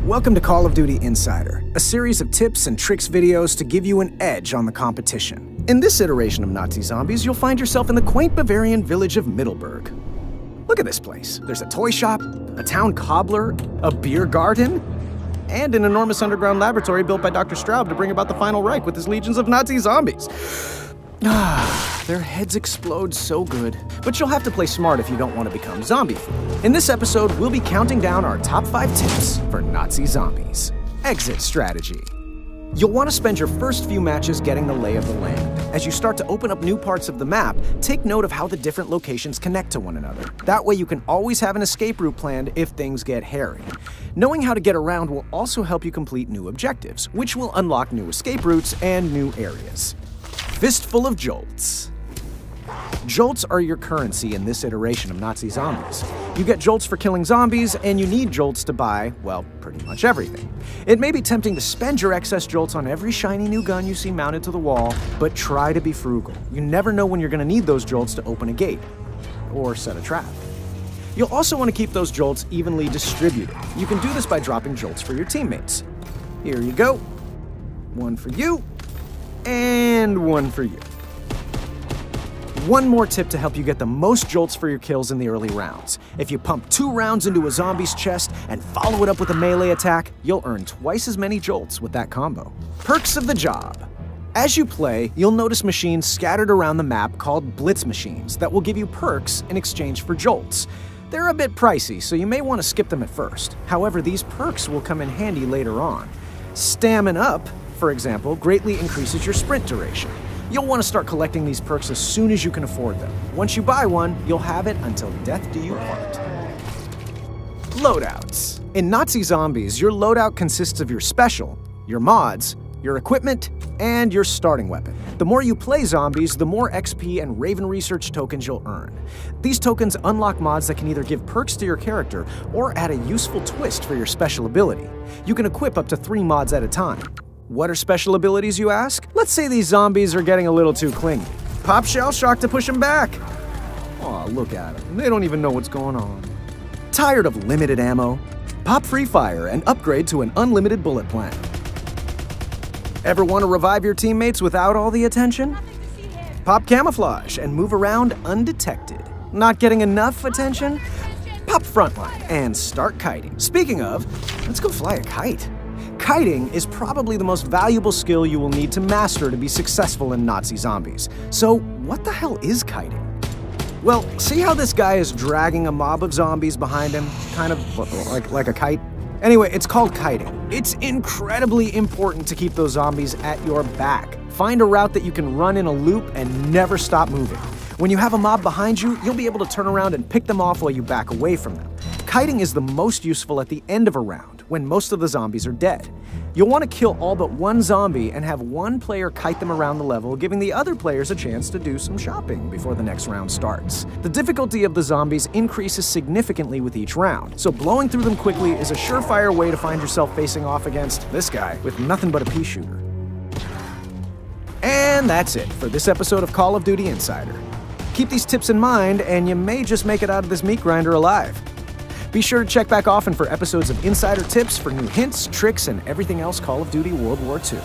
Welcome to Call of Duty Insider, a series of tips and tricks videos to give you an edge on the competition. In this iteration of Nazi Zombies, you'll find yourself in the quaint Bavarian village of Middelburg. Look at this place. There's a toy shop, a town cobbler, a beer garden, and an enormous underground laboratory built by Dr. Straub to bring about the final Reich with his legions of Nazi zombies. Their heads explode so good. But you'll have to play smart if you don't want to become zombie food. In this episode, we'll be counting down our top 5 tips for Nazi zombies. Exit strategy. You'll want to spend your first few matches getting the lay of the land. As you start to open up new parts of the map, take note of how the different locations connect to one another. That way you can always have an escape route planned if things get hairy. Knowing how to get around will also help you complete new objectives, which will unlock new escape routes and new areas. Fistful of jolts. Jolts are your currency in this iteration of Nazi zombies. You get jolts for killing zombies, and you need jolts to buy, well, pretty much everything. It may be tempting to spend your excess jolts on every shiny new gun you see mounted to the wall, but try to be frugal. You never know when you're going to need those jolts to open a gate, or set a trap. You'll also want to keep those jolts evenly distributed. You can do this by dropping jolts for your teammates. Here you go. One for you, and one for you. One more tip to help you get the most jolts for your kills in the early rounds. If you pump 2 rounds into a zombie's chest and follow it up with a melee attack, you'll earn twice as many jolts with that combo. Perks of the job. As you play, you'll notice machines scattered around the map called blitz machines that will give you perks in exchange for jolts. They're a bit pricey, so you may want to skip them at first. However, these perks will come in handy later on. Stamina Up, for example, greatly increases your sprint duration. You'll want to start collecting these perks as soon as you can afford them. Once you buy one, you'll have it until death do you part. Loadouts. In Nazi Zombies, your loadout consists of your special, your mods, your equipment, and your starting weapon. The more you play zombies, the more XP and Raven Research tokens you'll earn. These tokens unlock mods that can either give perks to your character or add a useful twist for your special ability. You can equip up to 3 mods at a time. What are special abilities, you ask? Let's say these zombies are getting a little too clingy. Pop shell shock to push them back. Aw, look at them. They don't even know what's going on. Tired of limited ammo? Pop free fire and upgrade to an unlimited bullet plan. Ever want to revive your teammates without all the attention? Pop camouflage and move around undetected. Not getting enough attention? Pop frontline and start kiting. Speaking of, let's go fly a kite. Kiting is probably the most valuable skill you will need to master to be successful in Nazi zombies. So, what the hell is kiting? Well, see how this guy is dragging a mob of zombies behind him? Kind of like a kite? Anyway, it's called kiting. It's incredibly important to keep those zombies at your back. Find a route that you can run in a loop and never stop moving. When you have a mob behind you, you'll be able to turn around and pick them off while you back away from them. Kiting is the most useful at the end of a round, when most of the zombies are dead. You'll want to kill all but one zombie and have one player kite them around the level, giving the other players a chance to do some shopping before the next round starts. The difficulty of the zombies increases significantly with each round, so blowing through them quickly is a surefire way to find yourself facing off against this guy with nothing but a pea shooter. And that's it for this episode of Call of Duty Insider. Keep these tips in mind, and you may just make it out of this meat grinder alive. Be sure to check back often for episodes of Insider Tips for new hints, tricks, and everything else Call of Duty World War II.